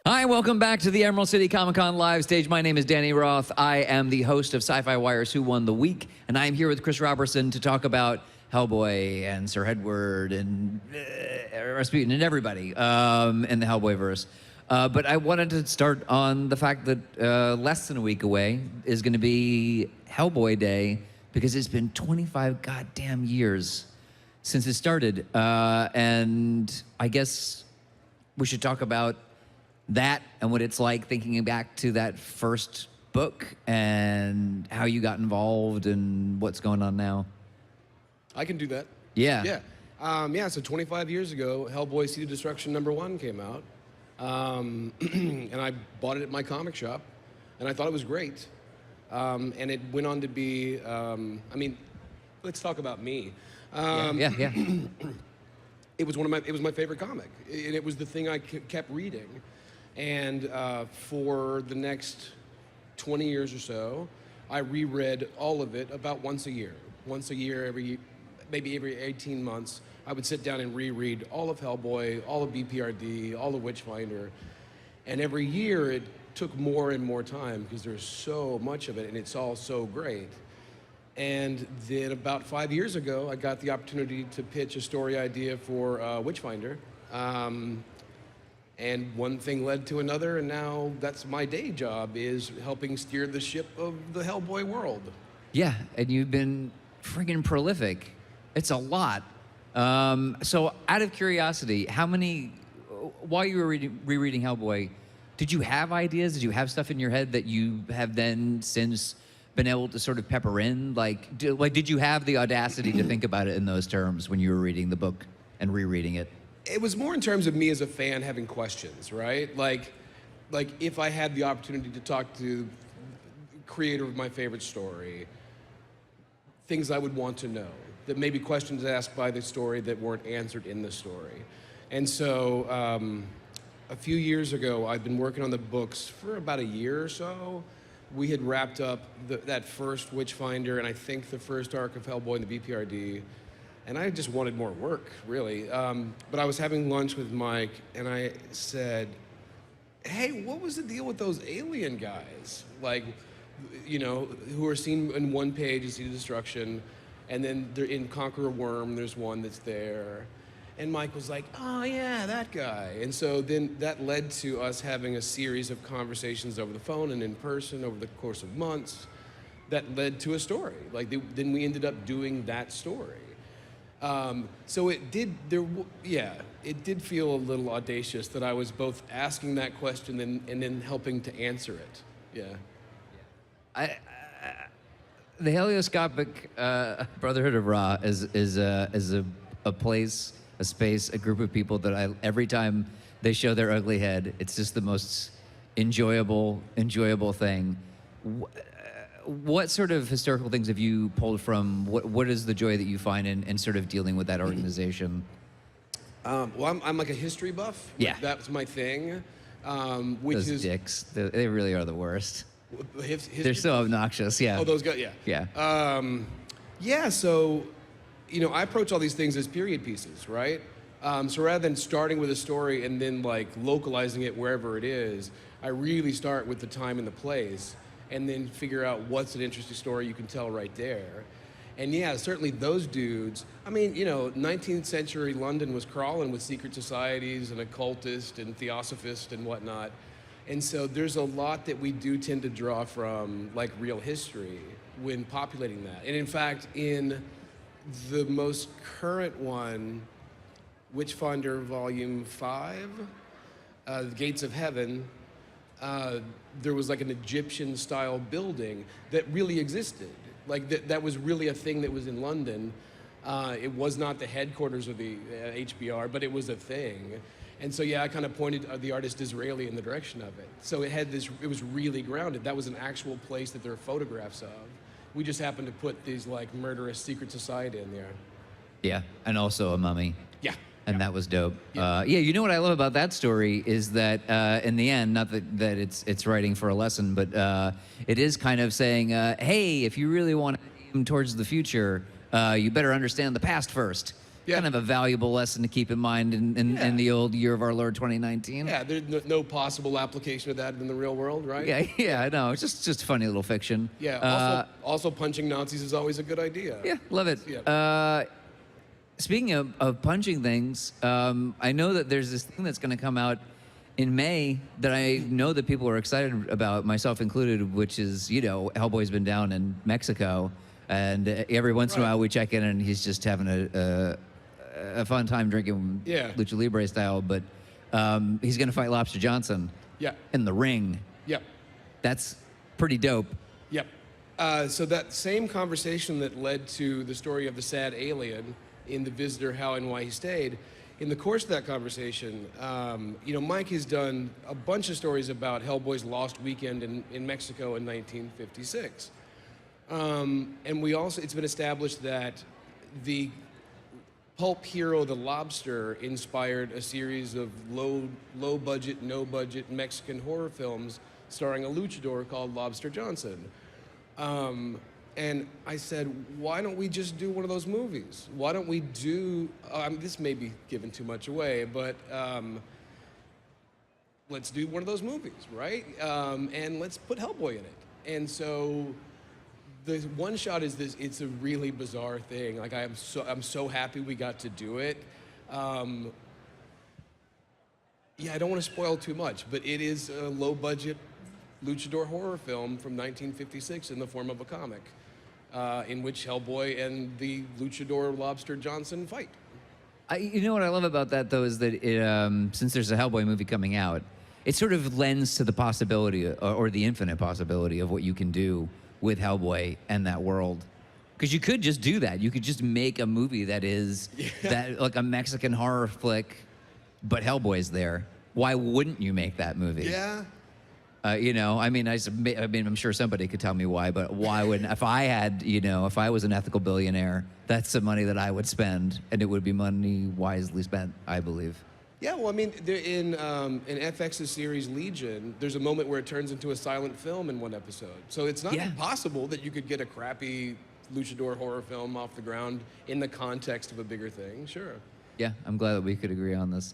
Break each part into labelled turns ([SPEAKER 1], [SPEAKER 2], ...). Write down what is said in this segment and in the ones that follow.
[SPEAKER 1] Hi, welcome back to the Emerald City Comicon live stage. My name is Danny Roth. I am the host of SYFY WIRE's Who Won the Week, and I am here with Chris Roberson to talk about Hellboy and Sir Edward and Rasputin and everybody in the Hellboy verse. But I wanted to start on the fact that less than a week away is going to be Hellboy Day, because it's been 25 goddamn years since it started. And I guess we should talk about that and what it's like thinking back to that first book and how you got involved and what's going on now.
[SPEAKER 2] I can do that.
[SPEAKER 1] Yeah.
[SPEAKER 2] Yeah, so 25 years ago, Hellboy Seed of Destruction #1 came out. And I bought it at my comic shop, and I thought it was great. And it went on to be, I mean, let's talk about me.
[SPEAKER 1] Yeah.
[SPEAKER 2] It was my favorite comic, and it was the thing I kept reading. And for the next 20 years or so, I reread all of it about once a year. Once a year, maybe every 18 months, I would sit down and reread all of Hellboy, all of BPRD, all of Witchfinder. And every year it took more and more time because there's so much of it and it's all so great. And then about 5 years ago, I got the opportunity to pitch a story idea for Witchfinder. And one thing led to another, and now that's my day job, is helping steer the ship of the Hellboy world.
[SPEAKER 1] Yeah, and you've been friggin' prolific. It's a lot. So out of curiosity, while you were rereading Hellboy, did you have ideas? Did you have stuff in your head that you have then since been able to sort of pepper in? Did you have the audacity to think about it in those terms when you were reading the book and rereading it?
[SPEAKER 2] It was more in terms of me as a fan having questions, right? Like if I had the opportunity to talk to the creator of my favorite story, things I would want to know, that maybe questions asked by the story that weren't answered in the story. And so a few years ago, I'd been working on the books for about a year or so. We had wrapped up that first Witchfinder and I think the first arc of Hellboy and the BPRD. And I just wanted more work, really. But I was having lunch with Mike, and I said, hey, what was the deal with those alien guys? Like, you know, who are seen in one page as Seed of Destruction, and then they're in Conquer a Worm, there's one that's there. And Mike was like, oh, yeah, that guy. And so then that led to us having a series of conversations over the phone and in person over the course of months that led to a story. Then we ended up doing that story. So it did feel a little audacious that I was both asking that question and then helping to answer it. Yeah.
[SPEAKER 1] The Helioscopic Brotherhood of Ra is a place, a space, a group of people that every time they show their ugly head, it's just the most enjoyable thing. What sort of historical things have you pulled from? What is the joy that you find in sort of dealing with that organization?
[SPEAKER 2] Well, I'm like a history buff.
[SPEAKER 1] Yeah.
[SPEAKER 2] That's my thing.
[SPEAKER 1] Those dicks, they really are the worst. They're so obnoxious, yeah.
[SPEAKER 2] Oh, those guys, yeah.
[SPEAKER 1] Yeah.
[SPEAKER 2] Yeah, so, you know, I approach all these things as period pieces, right? So rather than starting with a story and then like localizing it wherever it is, I really start with the time and the place, and then figure out what's an interesting story you can tell right there. And yeah, certainly those dudes, I mean, you know, 19th century London was crawling with secret societies and occultists and theosophists and whatnot. And so there's a lot that we do tend to draw from like real history when populating that. And in fact, in the most current one, Witchfinder Volume 5, The Gates of Heaven, there was like an Egyptian-style building that really existed. Like that was really a thing that was in London. It was not the headquarters of the HBR, but it was a thing. And so yeah, I kind of pointed the artist Disraeli in the direction of it. So it was really grounded. That was an actual place that there are photographs of. We just happened to put these like murderous secret society in there.
[SPEAKER 1] Yeah, and also a mummy.
[SPEAKER 2] Yeah.
[SPEAKER 1] And that was dope.
[SPEAKER 2] Yeah.
[SPEAKER 1] You know what I love about that story is that in the end, not that it's writing for a lesson, but it is kind of saying, hey, if you really want to aim towards the future, you better understand the past first.
[SPEAKER 2] Yeah.
[SPEAKER 1] Kind of a valuable lesson to keep in mind in the old year of our Lord 2019.
[SPEAKER 2] Yeah, there's no possible application of that in the real world, right?
[SPEAKER 1] Yeah, I know. It's just funny little fiction.
[SPEAKER 2] Yeah. Also, punching Nazis is always a good idea.
[SPEAKER 1] Yeah, love it.
[SPEAKER 2] Yeah.
[SPEAKER 1] Speaking of punching things, I know that there's this thing that's going to come out in May that I know that people are excited about, myself included, which is, Hellboy's been down in Mexico, and every once in a while we check in and he's just having a fun time drinking Lucha Libre style, but he's going to fight Lobster Johnson in the ring.
[SPEAKER 2] Yep.
[SPEAKER 1] That's pretty dope.
[SPEAKER 2] Yep. So that same conversation that led to the story of the sad alien in The Visitor, How and Why He Stayed, in the course of that conversation, Mike has done a bunch of stories about Hellboy's lost weekend in Mexico in 1956. And it's been established that the pulp hero, the Lobster, inspired a series of low budget, no budget Mexican horror films starring a luchador called Lobster Johnson. And I said, why don't we just do one of those movies? Why don't we do, this may be giving too much away, but let's do one of those movies, right? And let's put Hellboy in it. And so the one shot is this, it's a really bizarre thing. Like I'm so happy we got to do it. I don't want to spoil too much, but it is a low budget luchador horror film from 1956 in the form of a comic. In which Hellboy and the luchador Lobster Johnson fight.
[SPEAKER 1] You know what I love about that, though, is that since there's a Hellboy movie coming out, it sort of lends to the possibility or the infinite possibility of what you can do with Hellboy and that world. Because you could just do that. You could just make a movie that is that like a Mexican horror flick, but Hellboy's there. Why wouldn't you make that movie?
[SPEAKER 2] Yeah.
[SPEAKER 1] I'm sure somebody could tell me why, but why wouldn't, if I was an ethical billionaire, that's the money that I would spend, and it would be money wisely spent, I believe.
[SPEAKER 2] Yeah, well, in FX's series Legion, there's a moment where it turns into a silent film in one episode. So it's not impossible that you could get a crappy luchador horror film off the ground in the context of a bigger thing, sure.
[SPEAKER 1] Yeah, I'm glad that we could agree on this.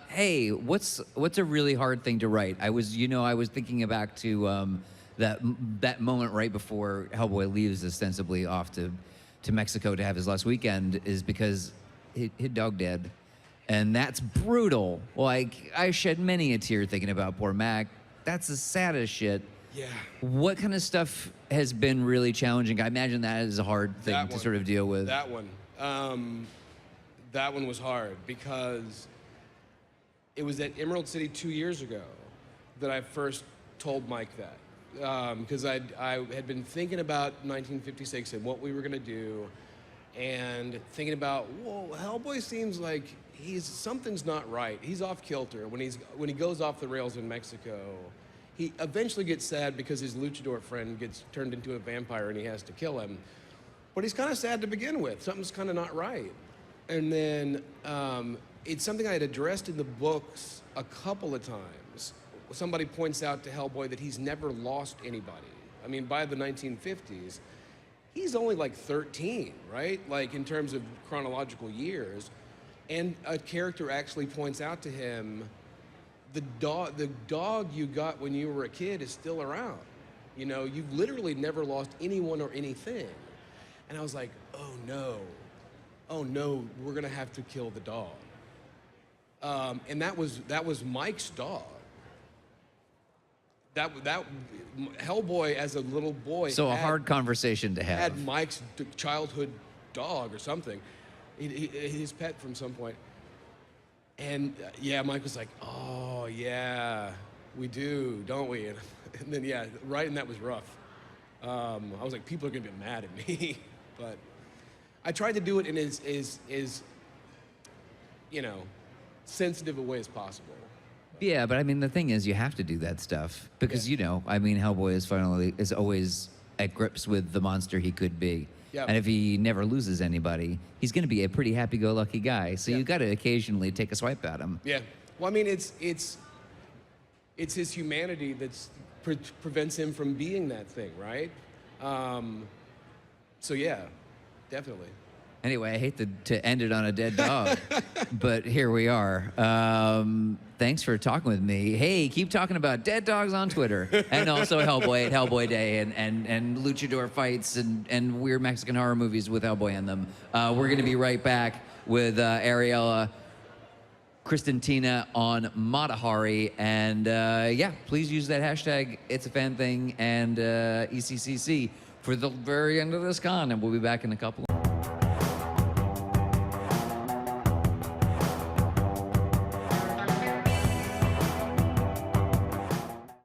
[SPEAKER 1] Hey, what's a really hard thing to write? I was thinking back to that moment right before Hellboy leaves ostensibly off to Mexico to have his last weekend, is because his dog dead, and that's brutal. Like, I shed many a tear thinking about poor Mac. That's the saddest shit.
[SPEAKER 2] Yeah.
[SPEAKER 1] What kind of stuff has been really challenging? I imagine that is a hard thing to sort of deal with.
[SPEAKER 2] That one. That one was hard because it was at Emerald City 2 years ago that I first told Mike that. Because I had been thinking about 1956 and what we were going to do, and thinking about, whoa, Hellboy seems like something's not right. He's off kilter. When he goes off the rails in Mexico, he eventually gets sad because his luchador friend gets turned into a vampire and he has to kill him. But he's kind of sad to begin with. Something's kind of not right. And then it's something I had addressed in the books a couple of times. Somebody points out to Hellboy that he's never lost anybody. I mean, by the 1950s, he's only like 13, right? Like in terms of chronological years. And a character actually points out to him, the dog you got when you were a kid is still around. You've literally never lost anyone or anything. And I was like, oh no, we're gonna have to kill the dog. And that was Mike's dog. That Hellboy as a little boy.
[SPEAKER 1] So a hard conversation to have.
[SPEAKER 2] Had Mike's childhood dog or something, his pet from some point. And Mike was like, oh yeah, we do, don't we? And then writing that was rough. I was like, people are gonna be mad at me, but I tried to do it in as sensitive a way as possible.
[SPEAKER 1] Yeah, but I mean, the thing is, you have to do that stuff because Hellboy is always at grips with the monster he could be.
[SPEAKER 2] Yeah.
[SPEAKER 1] And if he never loses anybody, he's going to be a pretty happy-go-lucky guy. So you got to occasionally take a swipe at him.
[SPEAKER 2] Yeah. Well, I mean, it's his humanity that prevents him from being that thing, right? So yeah, definitely.
[SPEAKER 1] Anyway, I hate to end it on a dead dog, but here we are. Thanks for talking with me. Hey, keep talking about dead dogs on Twitter, and also Hellboy at Hellboy Day, and luchador fights and weird Mexican horror movies with Hellboy in them. We're going to be right back with Ariella Kristantina on Matahari, and yeah, please use that hashtag It's a Fan Thing and ECCC for the very end of this con, and we'll be back in a couple.